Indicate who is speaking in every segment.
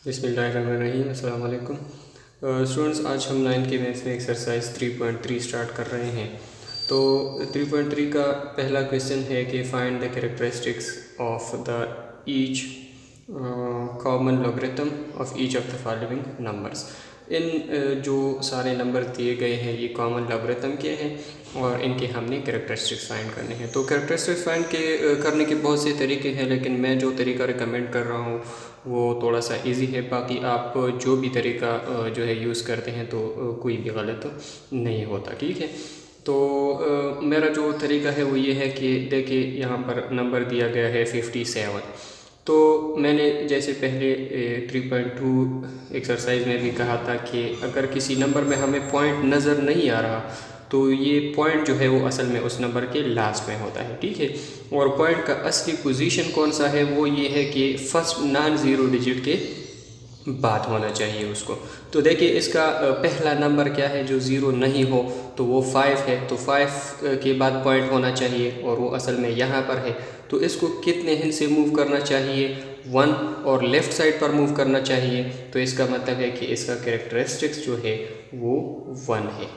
Speaker 1: बिस्मिल्लाहिर्रहमानिर्रहीम, अस्सलाम वालेकुम। स्टूडेंट्स, आज हम 9 के मैथ्स में एक्सरसाइज 3.3 स्टार्ट कर रहे हैं। तो 3.3 का पहला क्वेश्चन है कि find the characteristics of the each common logarithm of each of the following numbers. इन जो सारे नंबर दिए गए हैं ये कॉमन लॉगरिथम के हैं और इनके हमने कैरेक्टरिस्टिक्स फाइंड करने हैं। तो कैरेक्टरिस्टिक्स फाइंड करने के बहुत से तरीके हैं, लेकिन मैं जो तरीका रिकमेंड कर रहा हूँ वो थोड़ा सा इजी है। बाकी आप जो भी तरीका जो है यूज़ करते हैं तो कोई भी गलत नहीं होता, ठीक है। तो मेरा जो तरीका है वो ये है कि देखिए यहाँ पर नंबर दिया गया है 57। तो मैंने जैसे पहले 3.2 एक्सरसाइज में भी कहा था कि अगर किसी नंबर में हमें पॉइंट नज़र नहीं आ रहा तो ये पॉइंट जो है वो असल में उस नंबर के लास्ट में होता है, ठीक है। और पॉइंट का असली पोजीशन कौन सा है वो ये है कि फर्स्ट नॉन ज़ीरो डिजिट के बाद होना चाहिए उसको। तो देखिए इसका पहला नंबर क्या है जो ज़ीरो नहीं हो, तो वो 5 है। तो 5 के बाद पॉइंट होना चाहिए और वो असल में यहाँ पर है। तो इसको कितने हिंट से मूव करना चाहिए? 1, और लेफ़्ट साइड पर मूव करना चाहिए। तो इसका मतलब है कि इसका कैरेक्टरिस्टिक्स जो है वो 1 है,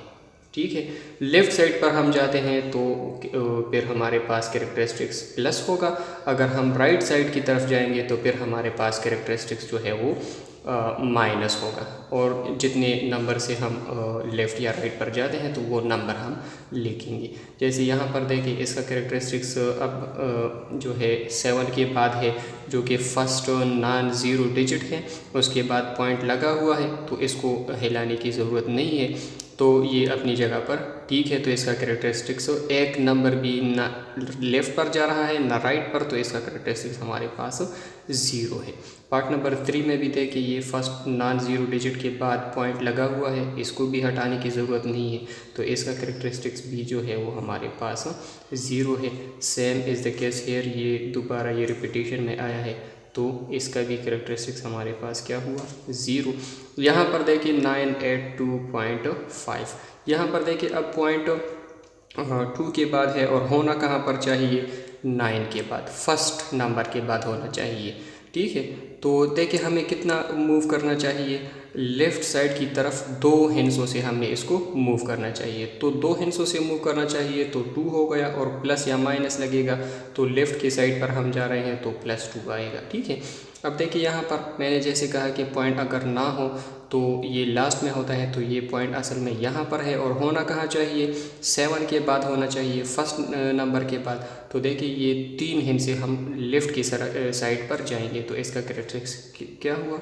Speaker 1: ठीक है। लेफ़्ट साइड पर हम जाते हैं तो फिर हमारे पास कैरेक्टरिस्टिक्स प्लस होगा। अगर हम राइट साइड की तरफ जाएंगे तो फिर हमारे पास कैरेक्टरिस्टिक्स जो है वो माइनस होगा। और जितने नंबर से हम लेफ़्ट या राइट पर जाते हैं तो वो नंबर हम लिखेंगे। जैसे यहाँ पर देखिए इसका कैरेक्टरिस्टिक्स अब जो है 7 के बाद है, जो कि फर्स्ट नॉन ज़ीरो डिजिट है। उसके बाद पॉइंट लगा हुआ है तो इसको हिलाने की ज़रूरत नहीं है, तो ये अपनी जगह पर ठीक है। तो इसका कैरेक्टरिस्टिक्स एक नंबर भी ना लेफ़्ट पर जा रहा है ना राइट पर, तो इसका कैरेक्टरिस्टिक्स हमारे पास 0 है। पार्ट नंबर 3 में भी देखिए ये फर्स्ट नॉन ज़ीरो डिजिट के बाद पॉइंट लगा हुआ है, इसको भी हटाने की ज़रूरत नहीं है। तो इसका कैरेक्टरिस्टिक्स भी जो है वो हमारे पास 0 है। Same is the case hair, ये दोबारा ये रिपीटेशन में आया है तो इसका भी कैरेक्टरिस्टिक्स हमारे पास क्या हुआ? 0। यहाँ पर देखिए 982.5, यहाँ पर देखिए अब पॉइंट 2 के बाद है और होना कहाँ पर चाहिए? 9 के बाद, फर्स्ट नंबर के बाद होना चाहिए, ठीक है। तो देखिए हमें कितना मूव करना चाहिए? लेफ़्ट साइड की तरफ 2 हिंसों से हमने इसको मूव करना चाहिए। तो 2 हिंसों से मूव करना चाहिए तो 2 हो गया, और प्लस या माइनस लगेगा तो लेफ़्ट की साइड पर हम जा रहे हैं तो +2 आएगा, ठीक है। अब देखिए यहाँ पर मैंने जैसे कहा कि पॉइंट अगर ना हो तो ये लास्ट में होता है, तो ये पॉइंट असल में यहाँ पर है और होना कहाँ चाहिए? 7 के बाद होना चाहिए, फर्स्ट नंबर के बाद। तो देखिए ये 3 हिंट से हम लेफ़्ट की साइड पर जाएंगे तो इसका कैरेक्टरिस्टिक्स क्या हुआ?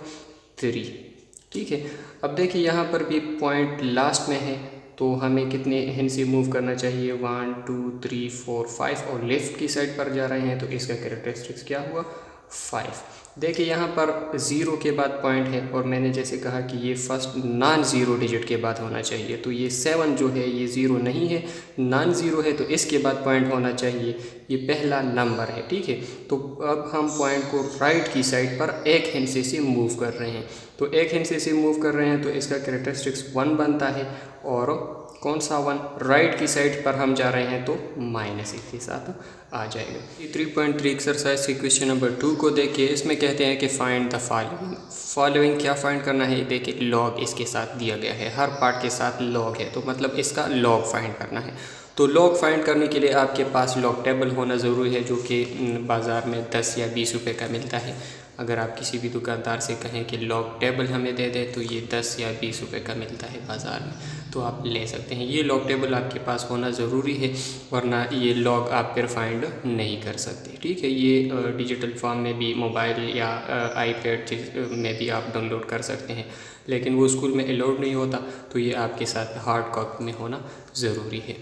Speaker 1: 3, ठीक है। अब देखिए यहाँ पर भी पॉइंट लास्ट में है तो हमें कितने हिंट से मूव करना चाहिए? 1 2 3 4 5, और लेफ़्ट की साइड पर जा रहे हैं तो इसका कैरेक्टरिस्टिक्स क्या हुआ? 5। देखिए यहाँ पर 0 के बाद पॉइंट है और मैंने जैसे कहा कि ये फर्स्ट नॉन ज़ीरो डिजिट के बाद होना चाहिए। तो ये 7 जो है ये 0 नहीं है, नॉन ज़ीरो है, तो इसके बाद पॉइंट होना चाहिए। ये पहला नंबर है, ठीक है। तो अब हम पॉइंट को राइट की साइड पर एक हिंसे से मूव कर रहे हैं। तो एक हिंसे से मूव कर रहे हैं तो इसका कैरेक्टरिस्टिक्स 1 बनता है, और कौन सा 1? राइट की साइड पर हम जा रहे हैं तो -1 के साथ आ जाएगा। 3.3 एक्सरसाइज के क्वेश्चन नंबर 2 को देखिए। इसमें कहते हैं कि फाइंड द फॉलोइंग क्या फाइंड करना है? देखिए लॉग इसके साथ दिया गया है, हर पार्ट के साथ लॉग है, तो मतलब इसका लॉग फाइंड करना है। तो लॉग फाइंड करने के लिए आपके पास लॉग टेबल होना ज़रूरी है, जो कि बाज़ार में 10 या 20 रुपये का मिलता है। अगर आप किसी भी दुकानदार से कहें कि लॉग टेबल हमें दे दे तो ये 10 या 20 रुपये का मिलता है बाज़ार में, तो आप ले सकते हैं। ये लॉग टेबल आपके पास होना ज़रूरी है, वरना ये लॉग आप फिर फाइंड नहीं कर सकते, ठीक है। ये डिजिटल फॉर्म में भी, मोबाइल या iPad में भी आप डाउनलोड कर सकते हैं, लेकिन वो स्कूल में अलाउड नहीं होता, तो ये आपके साथ हार्ड कॉपी में होना ज़रूरी है।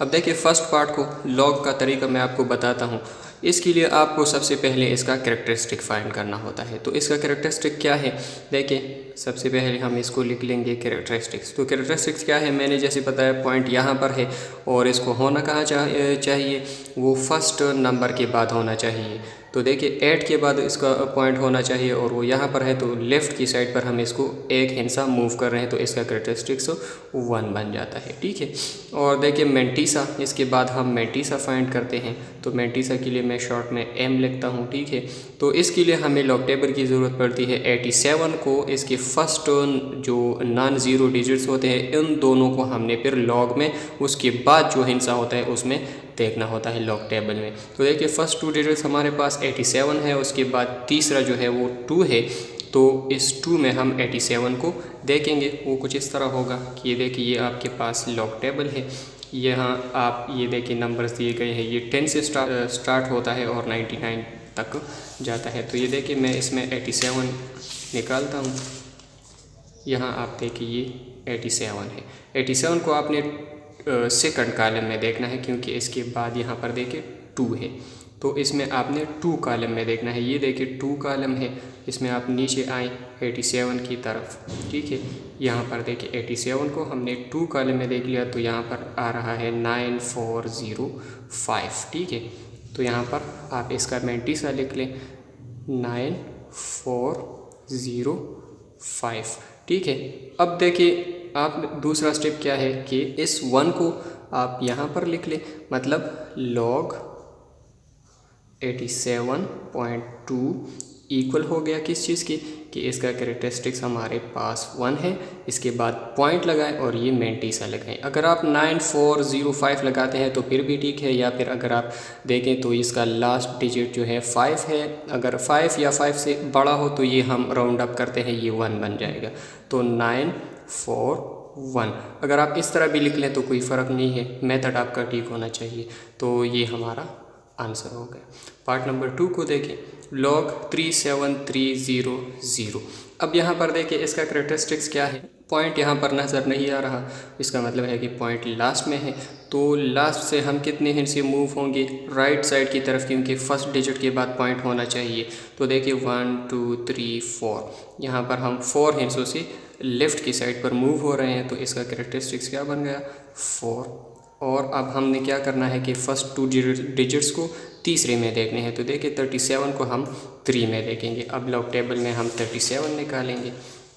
Speaker 1: अब देखिए फर्स्ट पार्ट को लॉग का तरीका मैं आपको बताता हूँ। इसके लिए आपको सबसे पहले इसका कैरेक्टरिस्टिक फाइंड करना होता है। तो इसका कैरेक्टरिस्टिक क्या है? देखिए सबसे पहले हम इसको लिख लेंगे कैरेक्टरिस्टिक्स। तो कैरेक्टरिस्टिक्स क्या है? मैंने जैसे बताया पॉइंट यहाँ पर है और इसको होना कहाँ चाहिए? वो फर्स्ट नंबर के बाद होना चाहिए। तो देखिए 8 के बाद इसका पॉइंट होना चाहिए और वो यहाँ पर है, तो लेफ़्ट की साइड पर हम इसको एक हिस्सा मूव कर रहे हैं तो इसका कैरेक्टरिस्टिक्स 1 बन जाता है। ठीक है, और देखिए मेंटिसा, इसके बाद हम मेंटिसा फाइंड करते हैं। तो मेंटिसा के लिए मैं शॉर्ट में M लिखता हूँ। ठीक है, तो इसके लिए हमें लॉग टेबल की ज़रूरत पड़ती है। 87 को इसके फर्स्ट जो नॉन ज़ीरो डिजिट्स होते हैं इन दोनों को हमने फिर लॉग में उसके बाद जो हिस्सा होता है उसमें देखना होता है लॉग टेबल में। तो देखिए फर्स्ट 2 डिजिट्स हमारे पास 87 है, उसके बाद तीसरा जो है वो 2 है। तो इस 2 में हम 87 को देखेंगे, वो कुछ इस तरह होगा कि ये देखिए ये आपके पास लॉग टेबल है। यहाँ आप ये देखिए नंबर्स दिए गए हैं, ये 10 से स्टार्ट होता है और 99 तक जाता है। तो ये देखिए मैं इसमें 87 निकालता हूँ। यहाँ आप देखिए ये 87 है। 87 को आपने सेकंड कॉलम में देखना है क्योंकि इसके बाद यहाँ पर देखिए 2 है, तो इसमें आपने 2 कॉलम में देखना है। ये देखिए 2 कॉलम है, इसमें आप नीचे आए 87 की तरफ। ठीक है, यहाँ पर देखिए 87 को हमने 2 कॉलम में देख लिया, तो यहाँ पर आ रहा है 9405। ठीक है, तो यहाँ पर आप इसका मेंटिसा लिख लें 9405। ठीक है, अब देखिए आप दूसरा स्टेप क्या है कि इस 1 को आप यहाँ पर लिख लें, मतलब log 87.2 इक्वल हो गया किस चीज़ की कि इसका कैरेक्टरिस्टिक्स हमारे पास 1 है। इसके बाद पॉइंट लगाएं और ये मेंटिसा लगाएं। अगर आप 9405 लगाते हैं तो फिर भी ठीक है, या फिर अगर आप देखें तो इसका लास्ट डिजिट जो है 5 है। अगर 5 या 5 से बड़ा हो तो ये हम राउंड अप करते हैं, ये 1 बन जाएगा। तो 941 अगर आप इस तरह भी लिख लें तो कोई फ़र्क नहीं है, मेथड आपका ठीक होना चाहिए। तो ये हमारा आंसर हो गया। पार्ट नंबर 2 को देखें, log 37300। अब यहाँ पर देखिए इसका कैरेक्टरिस्टिक्स क्या है, पॉइंट यहाँ पर नज़र नहीं आ रहा, इसका मतलब है कि पॉइंट लास्ट में है। तो लास्ट से हम कितने हिस्से मूव होंगे राइट साइड की तरफ, क्योंकि फर्स्ट डिजिट के बाद पॉइंट होना चाहिए। तो देखिए 1 2 3 4, यहाँ पर हम 4 हिस्सों से लेफ़्ट की साइड पर मूव हो रहे हैं, तो इसका कैरेक्टरिस्टिक्स क्या बन गया 4। और अब हमने क्या करना है कि फ़र्स्ट 2 डिजिट्स को तीसरे में देखने हैं। तो देखिए 37 को हम 3 में देखेंगे। अब लॉग टेबल में हम 37 निकालेंगे।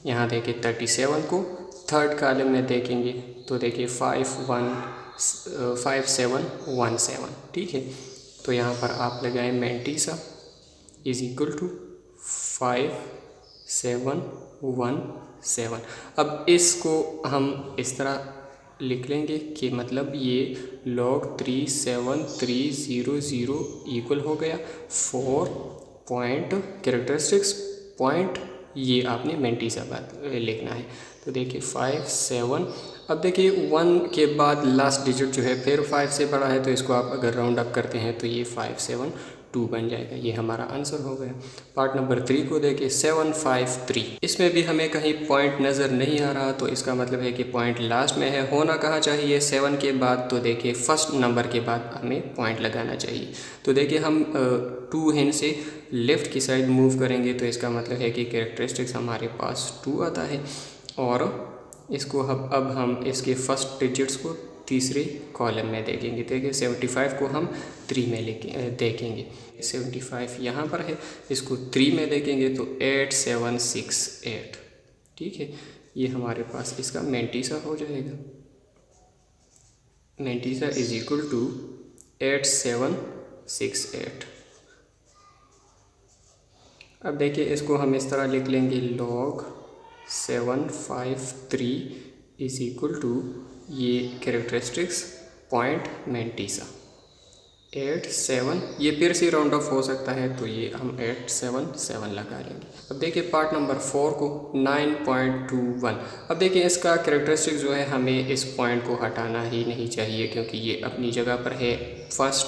Speaker 1: यहाँ देखिए 37 को थर्ड कॉलम में देखेंगे, तो देखिए 5717। ठीक है, तो यहाँ पर आप लगाएं मेंटिसा इज इक्वल टू 5717। अब इसको हम इस तरह लिख लेंगे कि मतलब ये log 37300 इक्वल हो गया 4 पॉइंट कैरेक्टरिस्टिक्स पॉइंट, ये आपने मेंटिसा बात लिखना है। तो देखिए 57। अब देखिए 1 के बाद लास्ट डिजिट जो है फिर 5 से बड़ा है, तो इसको आप अगर राउंड अप करते हैं तो ये 572 बन जाएगा। ये हमारा आंसर हो गया। पार्ट नंबर 3 को देखिए 753। इसमें भी हमें कहीं पॉइंट नज़र नहीं आ रहा, तो इसका मतलब है कि पॉइंट लास्ट में है, होना कहाँ चाहिए 7 के बाद। तो देखिए फर्स्ट नंबर के बाद हमें पॉइंट लगाना चाहिए। तो देखिए हम 2 हिंद से लेफ़्ट की साइड मूव करेंगे, तो इसका मतलब है कि कैरेक्टरिस्टिक्स हमारे पास 2 आता है। और इसको अब हम इसके फर्स्ट डिजिट्स को तीसरे कॉलम में देखेंगे। देखिए 75 को हम 3 में देखेंगे। 75 यहाँ पर है, इसको 3 में देखेंगे तो 8768। ठीक है, ये हमारे पास इसका मेंटिसा हो जाएगा। Mantissa is equal to 8768। अब देखिए इसको हम इस तरह लिख लेंगे log 753 इज इक्वल टू ये कैरेक्टरिस्टिक्स पॉइंट मेंटिसा 877। ये फिर से राउंड ऑफ हो सकता है, तो ये हम 877 लगा लेंगे। अब देखिए पार्ट नंबर 4 को 9.21। अब देखिए इसका कैरेक्टरिस्टिक्स जो है हमें इस पॉइंट को हटाना ही नहीं चाहिए, क्योंकि ये अपनी जगह पर है, फर्स्ट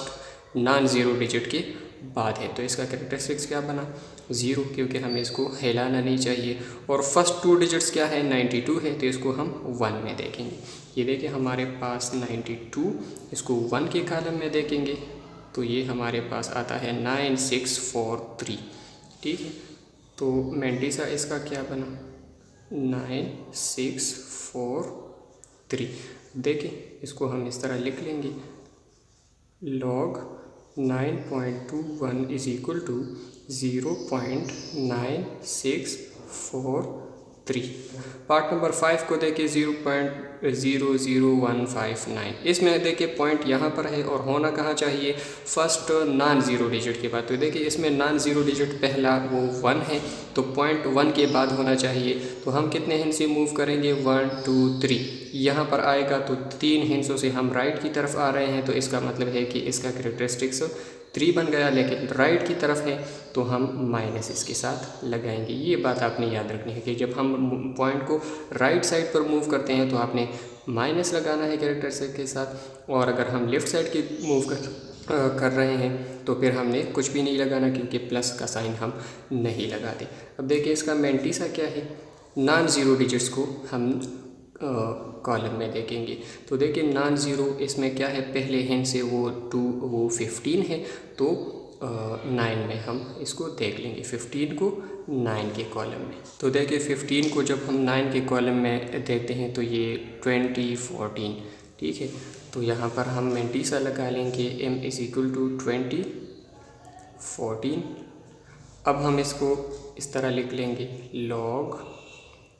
Speaker 1: नॉन ज़ीरो डिजिट के बाद है। तो इसका कैरेक्टरिस्टिक्स क्या बना 0, क्योंकि हमें इसको हिलाना नहीं चाहिए। और फर्स्ट 2 डिजिट्स क्या है 92 है, तो इसको हम 1 में देखेंगे। ये देखिए हमारे पास 92, इसको 1 के कॉलम में देखेंगे तो ये हमारे पास आता है 9643। ठीक है, तो मेंटिसा इसका क्या बना 9643। देखिए इसको हम इस तरह लिख लेंगे log 9.21 is equal to 0.9643। Part number 5 को देखिए 0.00159। इसमें देखिए पॉइंट यहाँ पर है और होना कहाँ चाहिए, फर्स्ट नॉन ज़ीरो डिजिट के बाद। तो देखिए इसमें नॉन ज़ीरो डिजिट पहला वो 1 है, तो पॉइंट 1 के बाद होना चाहिए। तो हम कितने हिंस से मूव करेंगे, 1 2 3 यहाँ पर आएगा, तो 3 हिंसों से हम राइट की तरफ आ रहे हैं, तो इसका मतलब है कि इसका कैरेक्टरिस्टिक्स 3 बन गया, लेकिन राइट की तरफ है तो हम माइनस इसके साथ लगाएंगे। ये बात आपने याद रखनी है कि जब हम पॉइंट को राइट साइड पर मूव करते हैं तो आपने माइनस लगाना है कैरेक्टरिस्टिक के साथ, और अगर हम लेफ़्ट साइड की मूव कर रहे हैं तो फिर हमने कुछ भी नहीं लगाना, क्योंकि प्लस का साइन हम नहीं लगाते। अब देखिए इसका मेंटिसा क्या है, नॉन ज़ीरो डिजिट्स को हम कॉलम में देखेंगे। तो देखिए नॉन ज़ीरो इसमें क्या है, पहले हिंट से वो 15 है, तो 9 में हम इसको देख लेंगे, 15 को 9 के कॉलम में। तो देखिए 15 को जब हम 9 के कॉलम में देखते हैं तो ये 20 14, ठीक है। तो यहाँ पर हम मेंटिसा लगा लेंगे, m इज़ इक्वल टू 20 14। अब हम इसको इस तरह लिख लेंगे, log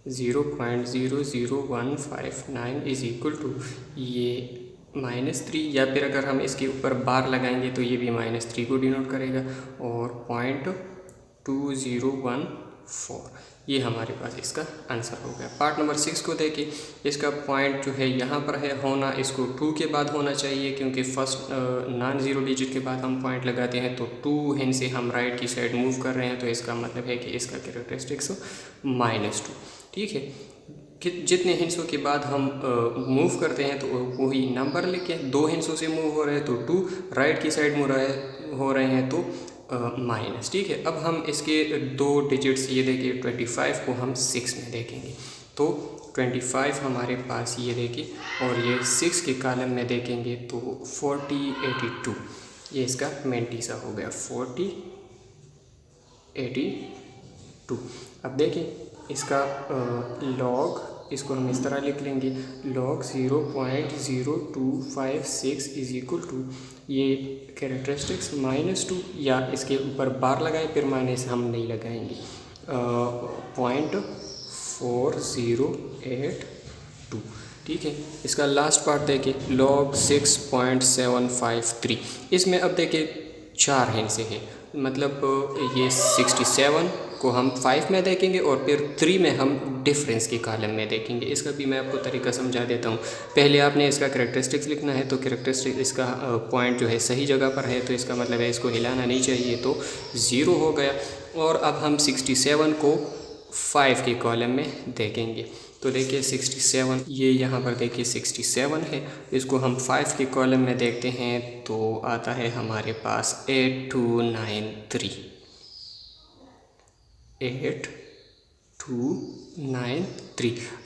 Speaker 1: 0.00159 इज़ इक्वल टू ये -3, या फिर अगर हम इसके ऊपर बार लगाएंगे तो ये भी -3 को डिनोट करेगा, और 0.2014 ये हमारे पास इसका आंसर हो गया। पार्ट नंबर 6 को देखिए, इसका पॉइंट जो है यहाँ पर है, होना इसको 2 के बाद होना चाहिए, क्योंकि फर्स्ट नॉन ज़ीरो डिजिट के बाद हम पॉइंट लगाते हैं, तो 2 हिंस से हम राइट की साइड मूव कर रहे हैं, तो इसका मतलब है कि इसका कैरेक्टरिस्टिक्स -2, ठीक है। कि जितने हिंसों के बाद हम मूव करते हैं तो वही नंबर लेके, 2 हिंसों से मूव हो रहे हैं तो 2, राइट की साइड मूव हो रहे हैं तो माइनस, ठीक है। अब हम इसके 2 डिजिट्स ये देखिए 25 को हम 6 में देखेंगे, तो 25 हमारे पास ये देखिए, और ये 6 के कॉलम में देखेंगे तो 4082 ये इसका मेंटिसा हो गया, 4082। अब देखिए इसका लॉग, इसको हम इस तरह लिख लेंगे, log 0.0256 इज इक्वल टू ये कैरेक्टरिस्टिक्स -2, या इसके ऊपर बार लगाएं फिर माइनस हम नहीं लगाएंगे, 0.4082, ठीक है। इसका लास्ट पार्ट देखिए, log 6.753। इसमें अब देखिए 4 हिंसे हैं, मतलब ये 67 को हम 5 में देखेंगे और फिर 3 में हम डिफरेंस के कॉलम में देखेंगे। इसका भी मैं आपको तरीका समझा देता हूँ। पहले आपने इसका कैरेक्टरिस्टिक्स लिखना है, तो कैरेक्टरिस्टिक इसका पॉइंट जो है सही जगह पर है, तो इसका मतलब है इसको हिलाना नहीं चाहिए, तो 0 हो गया। और अब हम 67 को 5 के कॉलम में देखेंगे, तो देखिए 67 ये यहाँ पर देखिए 67 है, इसको हम 5 के कॉलम में देखते हैं तो आता है हमारे पास 8293।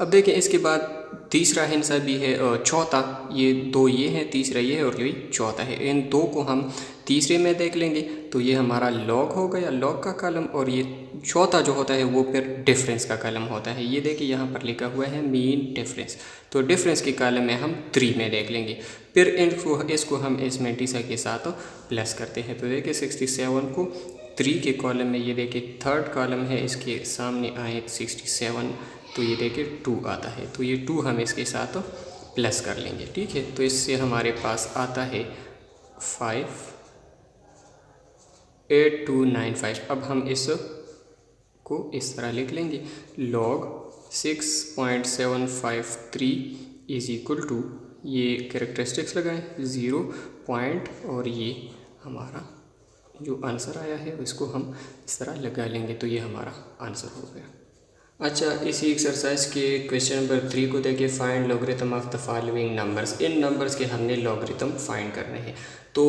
Speaker 1: अब देखिए इसके बाद तीसरा हिंसा भी है, चौथा, ये 2 ये है, तीसरा ये है और ये चौथा है। इन 2 को हम तीसरे में देख लेंगे, तो ये हमारा लॉग हो गया, लॉग का कॉलम, और ये चौथा जो होता है वो फिर डिफरेंस का कॉलम होता है। ये देखिए यहाँ पर लिखा हुआ है मीन डिफरेंस, तो डिफरेंस के कॉलम में हम 3 में देख लेंगे, फिर इसको हम इस मेंटिसा के साथ प्लस करते हैं। तो देखिए 67 को 3 के कॉलम में, ये देखिए थर्ड कॉलम है, इसके सामने आए 67, तो ये देखिए 2 आता है, तो ये 2 हम इसके साथ प्लस कर लेंगे, ठीक है। तो इससे हमारे पास आता है 58295। अब हम इस को इस तरह लिख लेंगे, log 6.753 इज इक्वल टू, ये कैरेक्टरिस्टिक्स लगाएं 0 पॉइंट, और ये हमारा जो आंसर आया है इसको हम इस तरह लगा लेंगे, तो ये हमारा आंसर हो गया। अच्छा, इसी एक्सरसाइज के क्वेश्चन नंबर 3 को देखिए, find logarithm of the following numbers. In numbers के हमने लॉगरिथम फाइंड करने हैं। तो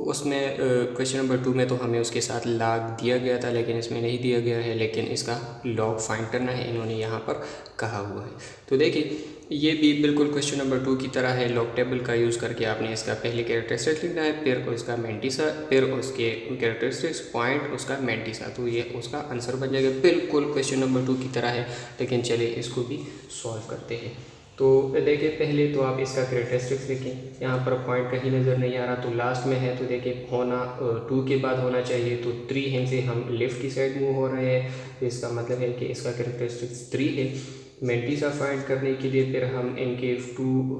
Speaker 1: उसमें क्वेश्चन नंबर 2 में तो हमें उसके साथ लॉग दिया गया था, लेकिन इसमें नहीं दिया गया है, लेकिन इसका लॉग फाइंड करना है, इन्होंने यहाँ पर कहा हुआ है। तो देखिए ये भी बिल्कुल क्वेश्चन नंबर 2 की तरह है, लॉग टेबल का यूज़ करके आपने इसका पहले कैरेक्टरिस्टिक्स लिखना है, फिर उसका मेंटिसा, फिर उसके कैरेक्टरिस्टिक्स पॉइंट, उसका मेंटिसा, तो ये उसका आंसर बन जाएगा। बिल्कुल क्वेश्चन नंबर 2 की तरह है, लेकिन चलिए इसको भी सॉल्व करते हैं। तो देखिए पहले तो आप इसका कैरेक्टरिस्टिक्स लिखें। यहाँ पर पॉइंट कहीं नज़र नहीं आ रहा तो लास्ट में है, तो देखिए होना 2 के बाद होना चाहिए, तो 3 हैं से हम लेफ़्ट की साइड मूव हो रहे हैं, तो इसका मतलब है कि इसका कैरेक्टरिस्टिक्स 3 है। मेंटिसा फाइंड करने के लिए फिर हम इनके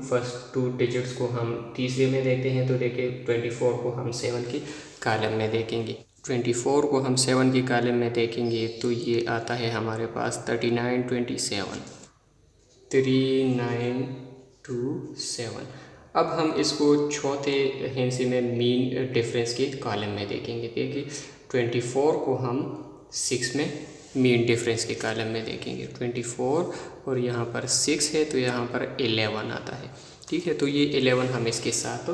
Speaker 1: फर्स्ट 2 डिजिट्स को हम तीसरे में देखते हैं, तो देखिए 24 को हम 7 के कॉलम में देखेंगे। 24 को हम 7 के कॉलम में देखेंगे तो ये आता है हमारे पास 3927, 3927। अब हम इसको चौथे हिस्से में मीन डिफरेंस के कॉलम में देखेंगे। देखिए 24 को हम 6 में मीन डिफरेंस के कॉलम में देखेंगे। 24 और यहाँ पर 6 है तो यहाँ पर 11 आता है। ठीक है, तो ये 11 हम इसके साथ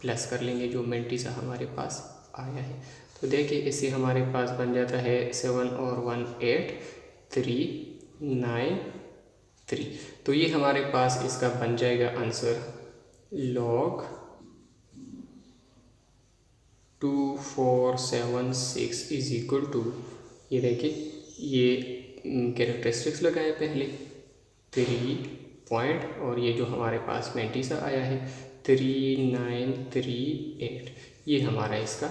Speaker 1: प्लस कर लेंगे जो मेंटिसा हमारे पास आया है। तो देखिए इससे हमारे पास बन जाता है 7 और 1 8 3 9 3। तो ये हमारे पास इसका बन जाएगा answer log 2476 is equal to, ये देखिए ये कैरेक्टरिस्टिक्स लगाए पहले 3 पॉइंट और ये जो हमारे पास मेंटिसा आया है 3938, ये हमारा इसका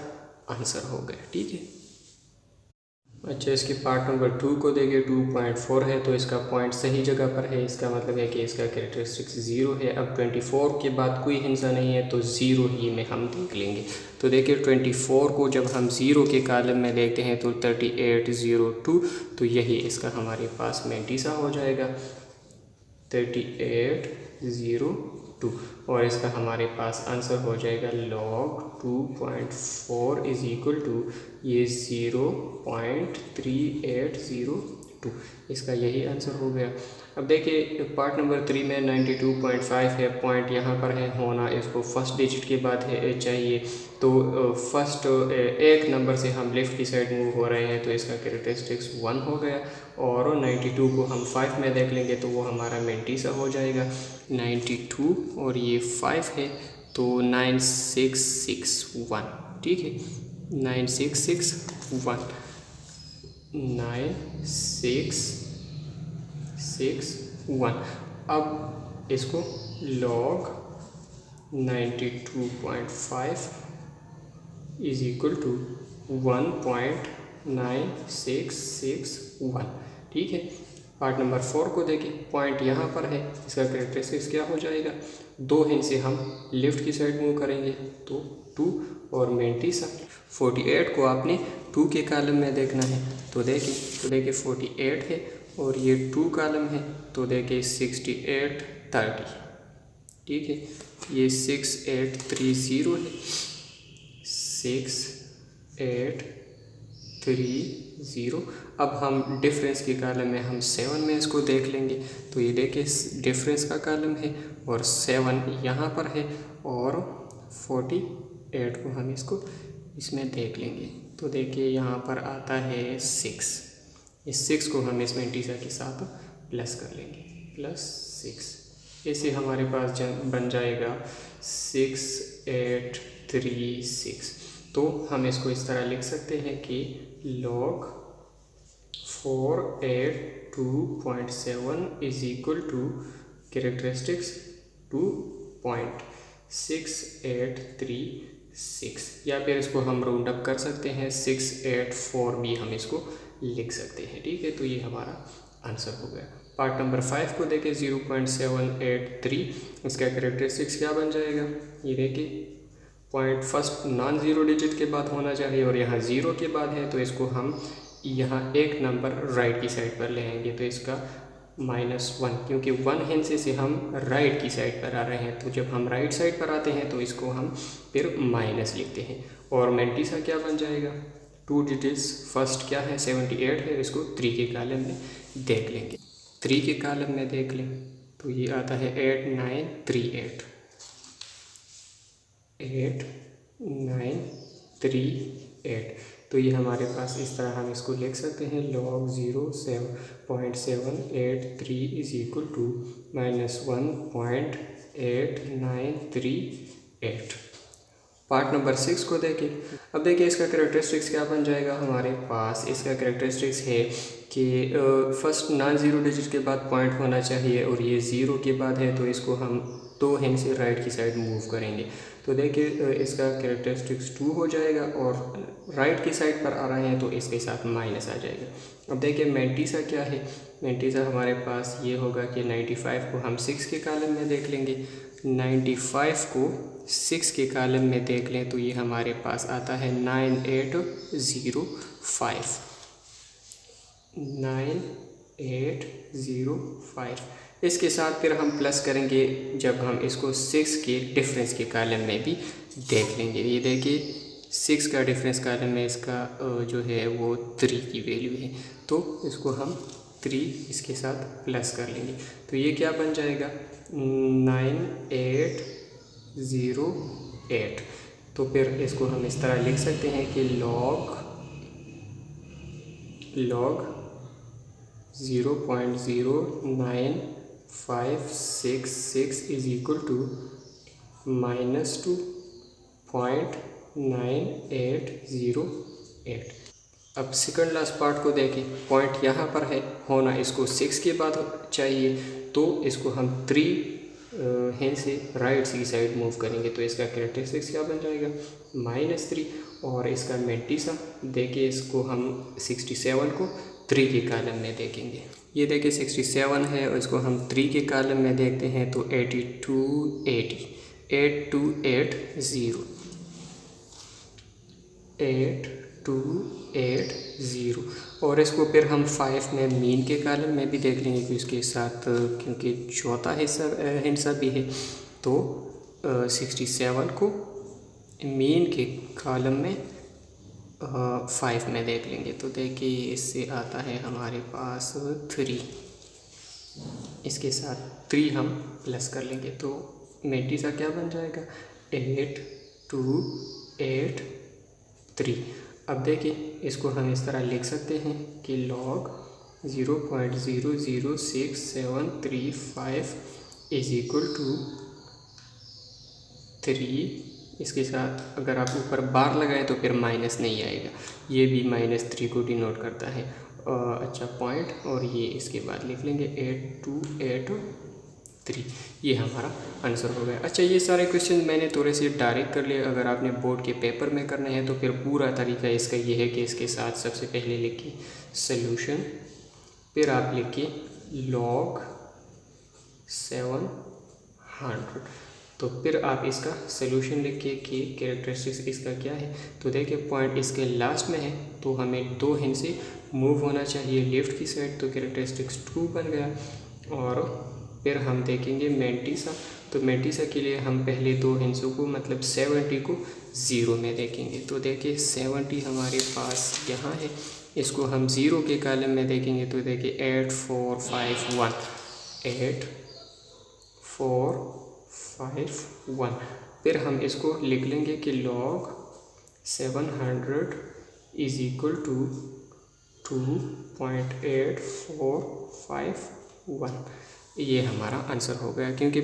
Speaker 1: आंसर हो गया। ठीक है, अच्छा इसके पार्ट नंबर 2 को देखें। 2.4 है तो इसका पॉइंट सही जगह पर है, इसका मतलब है कि इसका कैरेक्टरिस्टिक्स 0 है। अब 24 के बाद कोई हिस्सा नहीं है तो 0 ही में हम देख लेंगे। तो देखिए 24 को जब हम 0 के कॉलम में देखते हैं तो 3802, तो यही इसका हमारे पास मेंटिसा हो जाएगा 3802, और इसका हमारे पास आंसर हो जाएगा log 2.4 इज इक्वल टू ये 0.3802, इसका यही आंसर हो गया। अब देखिए पार्ट नंबर 3 में 92.5 है, पॉइंट यहाँ पर है, होना इसको फर्स्ट डिजिट के बाद है चाहिए, तो फर्स्ट एक नंबर से हम लेफ़्ट की साइड मूव हो रहे हैं तो इसका कैरेक्टरिस्टिक्स 1 हो गया, और 92 को हम 5 में देख लेंगे तो वो हमारा मेंटिसा हो जाएगा 92 और ये 5 है तो 9661। ठीक है, 9661 9661। अब इसको log 92.5 इज इक्वल टू 1.9661। ठीक है, पार्ट नंबर 4 को देखें। पॉइंट यहाँ पर है, इसका कैरेक्टरिस्टिक्स क्या हो जाएगा, 2 हिस्से हम लेफ़्ट की साइड मूव करेंगे तो 2 और मेंटिसा। 48 को आपने 2 के कॉलम में देखना है, तो देखिए 48 है और ये 2 कॉलम है तो देखिए 6830। ठीक है, ये 6830 है, 6830। अब हम डिफरेंस के कॉलम में हम 7 में इसको देख लेंगे, तो ये देखिए डिफरेंस का कॉलम है और 7 यहाँ पर है, और 48 को हम इसको इसमें देख लेंगे तो देखिए यहाँ पर आता है 6। इस 6 को हम इस मेंटिसा के साथ प्लस कर लेंगे, +6। ऐसे हमारे पास बन जाएगा 6836। तो हम इसको इस तरह लिख सकते हैं कि log 482.7 is equal to characteristics 2.6836, या फिर इसको हम राउंड अप कर सकते हैं 684 भी हम इसको लिख सकते हैं। ठीक है, तो ये हमारा आंसर हो गया। पार्ट नंबर 5 को देखें। 0.783, इसका कैरेक्टरिस्टिक्स क्या बन जाएगा, ये देखिए point first non zero digit के बाद होना चाहिए और यहाँ 0 के बाद है, तो इसको हम यहाँ एक नंबर राइट की साइड पर ले आएंगे तो इसका -1, क्योंकि 1 हिस्से से हम राइट की साइड पर आ रहे हैं, तो जब हम राइट साइड पर आते हैं तो इसको हम फिर माइनस लिखते हैं। और मेंटिसा क्या बन जाएगा, 2 डिजिट्स फर्स्ट क्या है 78 है, इसको 3 के कॉलम में देख लेंगे। 3 के कॉलम में देख लें तो ये आता है 8938, 8938। तो ये हमारे पास इस तरह हम इसको लिख सकते हैं log 0.783 is equal to -1.8938। Part number 6 को देखें। अब देखिए इसका कैरेक्टरिस्टिक्स क्या बन जाएगा हमारे पास। इसका कैरेक्टरिस्टिक्स है कि फर्स्ट नॉन ज़ीरो डिजिट के बाद पॉइंट होना चाहिए और ये ज़ीरो के बाद है, तो इसको हम 2 हैंड से राइट की साइड मूव करेंगे। तो देखिए इसका कैरेक्टरिस्टिक्स 2 हो जाएगा और राइट की साइड पर आ रहे हैं तो इसके साथ माइनस आ जाएगा। अब देखिए मैंटीसा क्या है। मैंटीसा हमारे पास ये होगा कि 95 को हम 6 के कॉलम में देख लेंगे। 95 को 6 के कॉलम में देख लें तो ये हमारे पास आता है 9805। 9805 इसके साथ फिर हम प्लस करेंगे जब हम इसको 6 के डिफरेंस के कॉलम में भी देख लेंगे। ये देखिए 6 का डिफरेंस कॉलम में इसका जो है वो 3 की वैल्यू है, तो इसको हम 3 इसके साथ प्लस कर लेंगे। तो ये क्या बन जाएगा 9808। तो फिर इसको हम इस तरह लिख सकते हैं कि log 0.0956 इज इक्वल टू -2.9808। अब सेकंड लास्ट पार्ट को देखें। पॉइंट यहाँ पर है, होना इसको 6 के बाद चाहिए, तो इसको हम 3 हैंड से राइट की साइड मूव करेंगे। तो इसका कैरेक्टरिस्टिक्स क्या बन जाएगा -3। और इसका मैंटीसा देखिए, इसको हम 67 को 3 के कॉलम में देखेंगे। ये देखिए 67 है और इसको हम 3 के कॉलम में देखते हैं तो 8280 8280 और इसको फिर हम 5 में मीन के कॉलम में भी देख लेंगे कि इसके साथ क्योंकि चौथा हिस्सा भी है, तो 67 को मीन के कॉलम में 5 में देख लेंगे। तो देखिए इससे आता है हमारे पास 3, इसके साथ 3 हम प्लस कर लेंगे तो मैंटीसा क्या बन जाएगा 8283। अब देखिए इसको हम इस तरह लिख सकते हैं कि log 0.006735 इज इक्वल टू 3। इसके साथ अगर आप ऊपर बार लगाएं तो फिर माइनस नहीं आएगा, ये भी -3 को डिनोट करता है। अच्छा पॉइंट, और ये इसके बाद लिख लेंगे 8283। ये हमारा आंसर हो गया। अच्छा ये सारे क्वेश्चन मैंने थोड़े से डायरेक्ट कर लिए, अगर आपने बोर्ड के पेपर में करने हैं तो फिर पूरा तरीका इसका ये है कि इसके साथ सबसे पहले लिखिए सॉल्यूशन, फिर आप लिखिए log 700, तो फिर आप इसका सॉल्यूशन लिखिए कि कैरेक्टरिस्टिक्स इसका क्या है। तो देखिए पॉइंट इसके लास्ट में है तो हमें 2 हैंड से मूव होना चाहिए लेफ़्ट की साइड, तो कैरेक्टरिस्टिक्स 2 बन गया। और फिर हम देखेंगे मैंटीसा, तो मैंटीसा के लिए हम पहले 2 हैंड्सों को मतलब 70 को 0 में देखेंगे। तो देखिए 70 हमारे पास यहाँ है, इसको हम 0 के कॉलम में देखेंगे तो देखिए 8451 8451। फिर हम इसको लिख लेंगे कि log 700 इज इक्वल टू 2.8451। ये हमारा आंसर हो गया, क्योंकि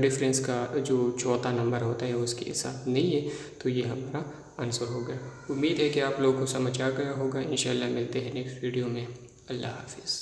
Speaker 1: डिफरेंस का जो चौथा नंबर होता है उसके साथ नहीं है, तो ये हमारा आंसर हो गया। उम्मीद है कि आप लोगों को समझ आ गया होगा। इंशाल्लाह मिलते हैं नेक्स्ट वीडियो में। अल्लाह हाफिज़।